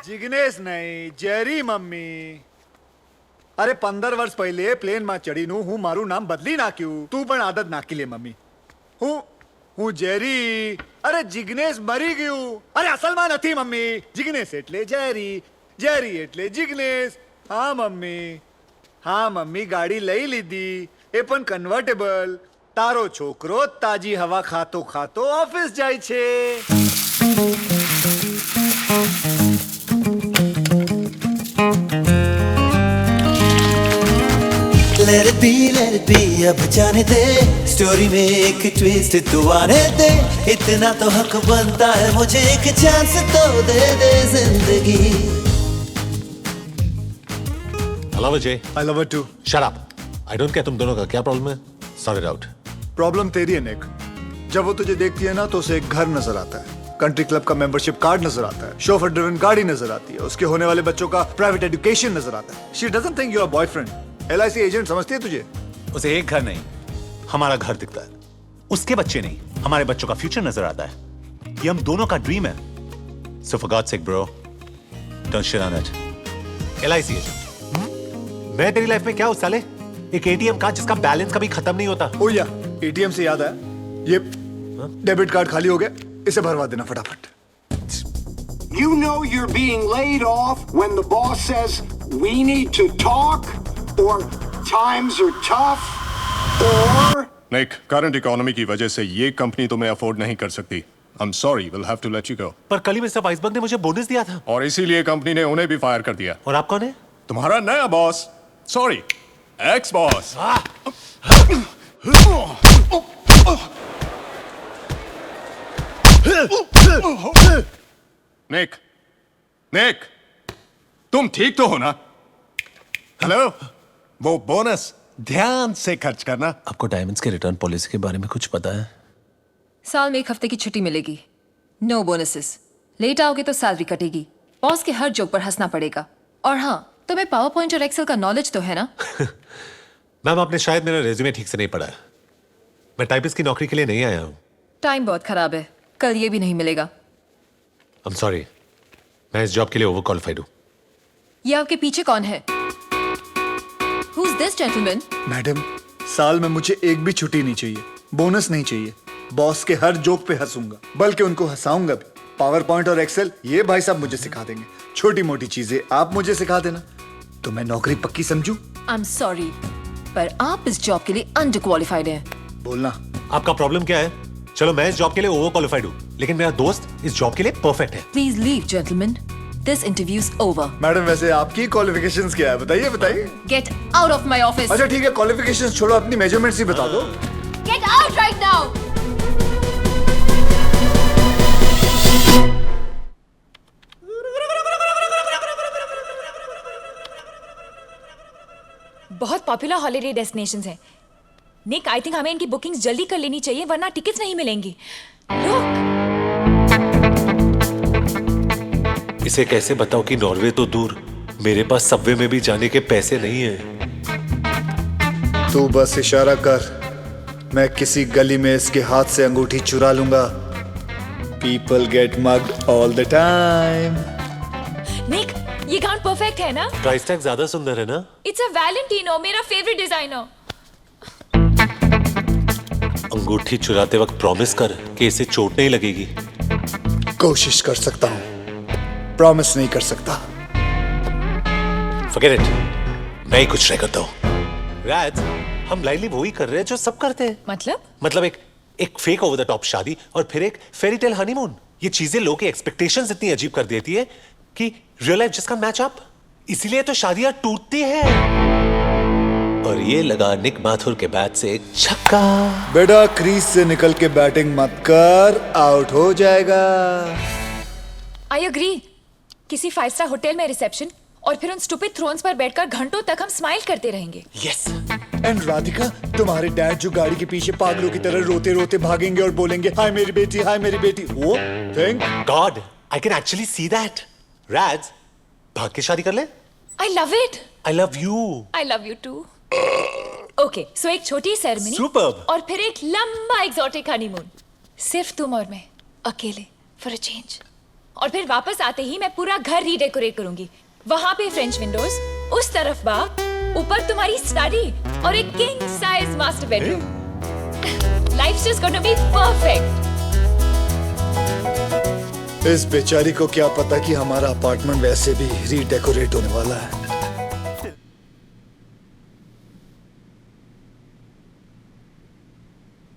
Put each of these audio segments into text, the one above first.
जिग्नेश नहीं, Jerry mummy. अरे 15 વર્ષ પહેલે પ્લેન માં ચડીનું હું મારું નામ બદલી નાખ્યું. તું પણ આદત નાખી લે મમ્મી. હું જેરી. અરે જિગ્નેશ મરી ગયું. અરે અસલમાં નથી મમ્મી. જિગ્નેશ એટલે જેરી, જેરી એટલે જિગ્નેશ. હા મમ્મી ગાડી લઈ લીધી. એ પણ કન્વર્ટેબલ. તારો છોકરો તાજી હવા ખાતો ખાતો ઓફિસ જાય છે. let it be, अब जाने दे स्टोरी में एक ट्विस्ट तू आने दे. इतना तो हक बनता है मुझे, एक चांस तो दे दे जिंदगी. I love it, Jay. I love her too. Shut up. I don't care तुम दोनों का क्या प्रॉब्लम है. Sort it out. प्रॉब्लम तेरी है निक. जब वो तुझे देखती है ना तो उसे एक घर नजर आता है, कंट्री क्लब का मेंबरशिप कार्ड नजर आता है, शोफर ड्रिवन गाड़ी नजर आती है, उसके होने वाले बच्चों का प्राइवेट एजुकेशन नजर आता है. She doesn't think you are boyfriend. LIC agent समझती है तुझे. उसे एक घर नहीं, हमारा घर दिखता है. उसके बच्चे नहीं, हमारे बच्चों का फ्यूचर नजर आता है. ये हम दोनों का ड्रीम है. So for God's sake, bro, don't shit on it. LIC agent. मैं तेरी लाइफ में क्या हूँ साले? एक ATM कार्ड जिसका बैलेंस कभी खत्म नहीं होता. ओ या ATM से याद आया, ये डेबिट कार्ड खाली हो गया, इसे भरवा देना फटाफट. You know you're being laid off when the boss says we need to talk, or times are tough, or Nick, current economy की वजह से ये कंपनी तुम्हें अफोर्ड नहीं कर सकती. I'm sorry, we'll have to let you go. पर कल ही मिस्टर वाइसबर्ग ने मुझे बोनस दिया था. और इसीलिए कंपनी ने उन्हें भी फायर कर दिया. और आप कौन है? तुम्हारा नया boss. Sorry, ex boss. Nick, तुम ठीक तो हो ना? हेलो, वो बोनस ध्यान से खर्च करना. आपको डायमंड्स के रिटर्न पॉलिसी के बारे में कुछ पता है? साल में 1 हफ्ते की छुट्टी मिलेगी. No bonuses. लेट आओगे तो सैलरी कटेगी. बॉस के हर जोक पर हंसना पड़ेगा. और हाँ, तुम्हें पावर पॉइंट और एक्सेल का नॉलेज तो है ना? मैम, आपने शायद मेरा रेज्यूमे ठीक से नहीं पढ़ा है. मैं टाइपिस्ट की नौकरी के लिए नहीं आया हूँ. टाइम बहुत खराब है. कल ये भी नहीं मिलेगा. I'm sorry. मैं इस जॉब के लिए ओवर क्वालिफाइड हूँ. ये आपके पीछे कौन है? Who's this gentleman? मैडम, साल में मुझे एक भी छुट्टी नहीं चाहिए, बोनस नहीं चाहिए. बॉस के हर जोक पे हंसूंगा, बल्कि उनको हंसाऊंगा भी. पावर पॉइंट और एक्सेल ये भाई साहब मुझे सिखा देंगे. छोटी मोटी चीजें आप मुझे सिखा देना, तो मैं नौकरी पक्की समझूं. I'm sorry, पर आप इस जॉब के लिए अंडर क्वालिफाइड हैं. बोलना. आपका प्रॉब्लम क्या है? चलो, मैं इस जॉब के लिए ओवर क्वालिफाइड हूँ, लेकिन मेरा दोस्त इस जॉब के लिए परफेक्ट है. Please leave, gentlemen. This interview is over. Madam, वैसे आपकी क्वालिफिकेशंस क्या है? बताइए. Get out of my office. अच्छा ठीक है, क्वालिफिकेशंस छोड़ो, अपनी मेजरमेंट्स ही बता दो. Get out right now. बहुत पॉपुलर हॉलिडे डेस्टिनेशंस हैं. निक, आई थिंक हमें इनकी बुकिंग्स जल्दी कर लेनी चाहिए, वरना टिकट्स नहीं मिलेंगी. Look! इसे कैसे बताओ कि नॉर्वे तो दूर, मेरे पास सबवे में भी जाने के पैसे नहीं हैं. तू बस इशारा कर, मैं किसी गली में इसके हाथ से अंगूठी चुरा लूंगा. People get mugged all the time. निक, ये गाउन परफेक्ट है ना? प्राइस टैग ज्यादा सुंदर है ना? इट्स अ वैलेंटिनो, मेरा फेवरेट डिजाइनर. अंगूठी चुराते वक्त प्रॉमिस कर कि इसे चोट नहीं लगेगी. कोशिश कर सकता हूँ, प्रॉमिस नहीं कर सकता. Forget it. मैं ही कुछ ट्राई करता हूँ. राज, हम लाइनली वो ही कर रहे हैं जो सब करते हैं. मतलब एक फेक ओवर द टॉप शादी और फिर एक फेरी टेल हनीमून. ये चीजें लोगों की एक्सपेक्टेशंस इतनी अजीब कर देती है कि रियल लाइफ जिसका मैच अप. इसीलिए तो शादियां टूटती हैं. और ये लगा निक माथुर के बैट से एक छक्का. बेटा, क्रीज से निकल के बैटिंग मत कर, आउट हो जाएगा. I agree. किसी 5 स्टार होटल में रिसेप्शन और फिर उन स्टूपिड थ्रोन्स पर बैठकर घंटों तक हम स्माइल करते रहेंगे. यस. एंड राधिका, तुम्हारे डैड जो गाड़ी के पीछे पागलों की तरह रोते रोते भागेंगे और बोलेंगे हाय मेरी बेटी, हाय मेरी बेटी. वो thank God, I can actually see that. Raj, भाग के शादी कर ले. I love it. I love you. I love you too. Okay, so एक छोटी सेरेमनी Superb. और फिर एक लंबा एक्सोटिक हनीमून. सिर्फ तुम और मैं, अकेले, फॉर अ चेंज. और फिर वापस आते ही मैं पूरा घर रीडेकोरेट करूंगी। वहां पे फ्रेंच विंडोज, उस तरफ बाग, ऊपर तुम्हारी स्टडी और एक king size master bedroom. Life's just gonna be perfect. इस बेचारी को क्या पता कि हमारा अपार्टमेंट वैसे भी रीडेकोरेट होने वाला है।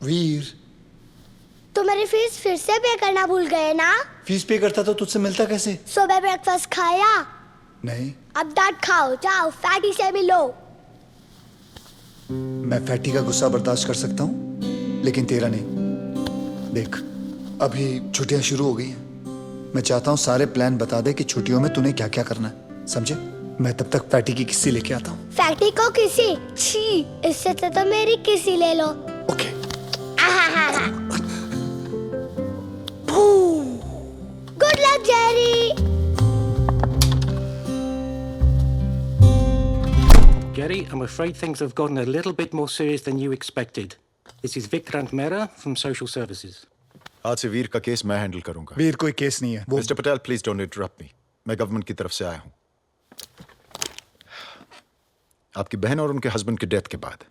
वीर, तो मेरी फीस फिर से पे करना भूल गए ना? फीस पे करता तो तुझसे मिलता कैसे? सुबह ब्रेकफास्ट खाया? नहीं। अब डांट खाओ, जाओ फैटी से मिलो। मैं फैटी का गुस्सा बर्दाश्त कर सकता हूँ, लेकिन तेरा नहीं। देख, अभी छुट्टियां शुरू हो गई हैं। मैं चाहता हूँ सारे प्लान बता दे कि छुट्टियों में तूने क्या क्या करना है, समझे? मैं तब तक फैटी की किस्सी लेके आता हूँ। फैटी को किसी? छी, इससे तो मेरी किसी ले लो। Okay. Good luck Jerry. Gary, I'm afraid things have gotten a little bit more serious than you expected. This is Vikrant Mehra from Social Services. आज से वीर का केस मैं हैंडल करूंगा। वीर कोई केस नहीं है। Mister Patel, please don't interrupt मी। मैं government की तरफ से आया हूं। आपकी बहन और उनके हस्बैंड की डेथ के बाद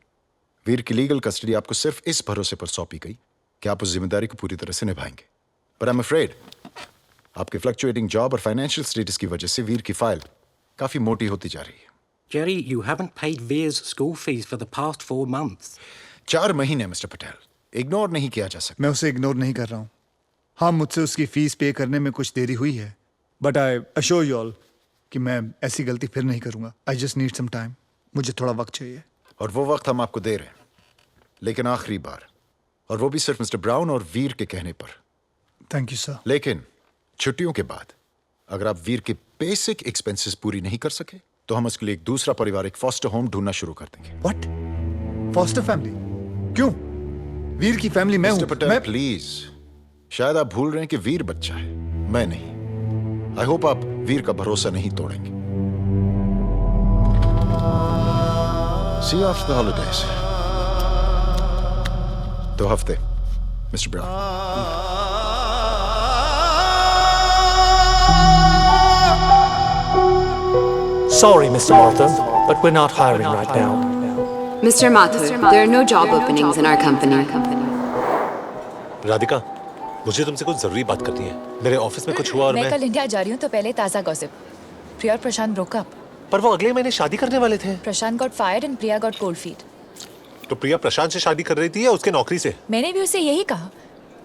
वीर की लीगल कस्टडी आपको सिर्फ इस भरोसे पर सौंपी गई कि आप उस जिम्मेदारी को पूरी तरह से निभाएंगे। पर आई एम अफ्रेड आपके फ्लक्चुएटिंग जॉब और फाइनेंशियल स्टेटस की वजह से वीर की फाइल काफी मोटी होती जा रही है। Jerry, you haven't paid Veer's school fees for the past 4 months. 4 महीने मिस्टर पटेल, इग्नोर नहीं किया जा सकता। मैं उसे इग्नोर नहीं कर रहा हूँ। हाँ, मुझसे उसकी फीस पे करने में कुछ देरी हुई है, but I assure you all कि मैं ऐसी गलती फिर नहीं करूंगा। I just need some time. मुझे थोड़ा वक्त चाहिए। और वो वक्त हम आपको दे रहे हैं, लेकिन आखिरी बार, और वो भी सिर्फ मिस्टर ब्राउन और वीर के कहने पर। Thank you sir. लेकिन छुट्टियों के बाद अगर आप वीर के बेसिक एक्सपेंसेस पूरी नहीं कर सके तो हम उसके लिए एक दूसरा पारिवारिक फॉस्टर होम ढूंढना शुरू कर देंगे। व्हाट? Foster family? क्यों? वीर की फैमिली मैं हूं। मिस्टर पटेल प्लीज, शायद आप भूल रहे हैं कि वीर बच्चा है, मैं नहीं। आई होप आप वीर का भरोसा नहीं तोड़ेंगे। सी यू आफ्टर द हॉलिडेज। 2 हफ्ते mister brown. Sorry, Mr. Martin, but we're not hiring right now. Mr. Mathur, there are no job openings in our company. Radhika, मुझे तुमसे कुछ जरूरी बात करनी है। मेरे ऑफिस में कुछ हुआ और मैं कल इंडिया जा रही हूँ, तो पहले ताजा गॉसिप। प्रिया और प्रशांत ब्रोक अप। पर वो अगले महीने शादी करने वाले थे। Prashant got fired and Priya got cold feet. तो प्रिया प्रशांत से शादी कर रही थी या उसके नौकरी से? मैंने भी उसे यही कहा।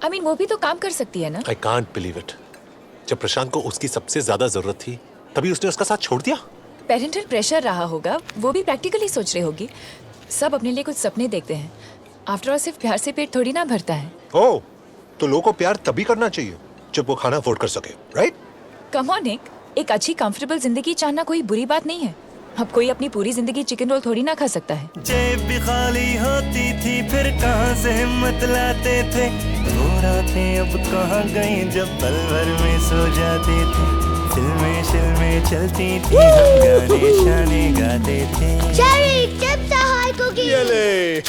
I mean, वो भी तो काम कर सकती है ना। I can't believe it. जब प्रशांत को उसकी सबसे ज्यादा जरूरत थी, तभी उसने उसका साथ छोड़ दिया। पेरेंटल प्रेशर रहा होगा, वो भी प्रैक्टिकली सोच रही होगी। सब अपने लिए कुछ सपने देखते हैं। आफ्टर ऑल सिर्फ प्यार से पेट थोड़ी ना भरता है। ओह, तो लोगों को प्यार तभी करना चाहिए जब वो खाना अफोर्ड कर सके, राइट? कम ऑन निक, एक अच्छी कंफर्टेबल जिंदगी चाहना कोई बुरी बात नहीं है। अब कोई अपनी पूरी जिंदगी चिकन रोल थोड़ी ना खा सकता है। जेब भी खाली होती थी, फिर कहाँ से हिम्मत लाते थे। वो रातें अब कहाँ गई जब पल भर में सो जाते थे। फिल्में चलती थी, हम गाने शाने गाते थे। जेरी, चिप्स हाय कुकी। ये ले।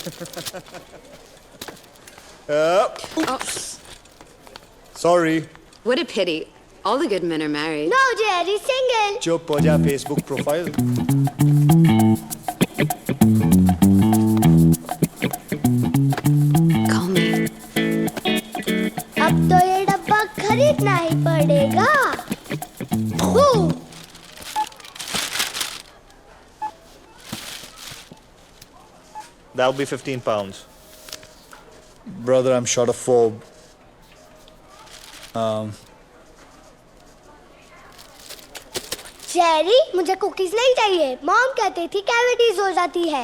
Sorry. What a pity. All the good men are married. No, Jerry, single. चुप हो जा, फेसबुक प्रोफाइल। Call me. अब तो ये डब्बा खरीदना ही पड़ेगा। That'll be 15 pounds. Brother, I'm short of 4. Jerry, मुझे कुकीज नहीं चाहिए। मॉम कहती थी कैविटीज हो जाती है।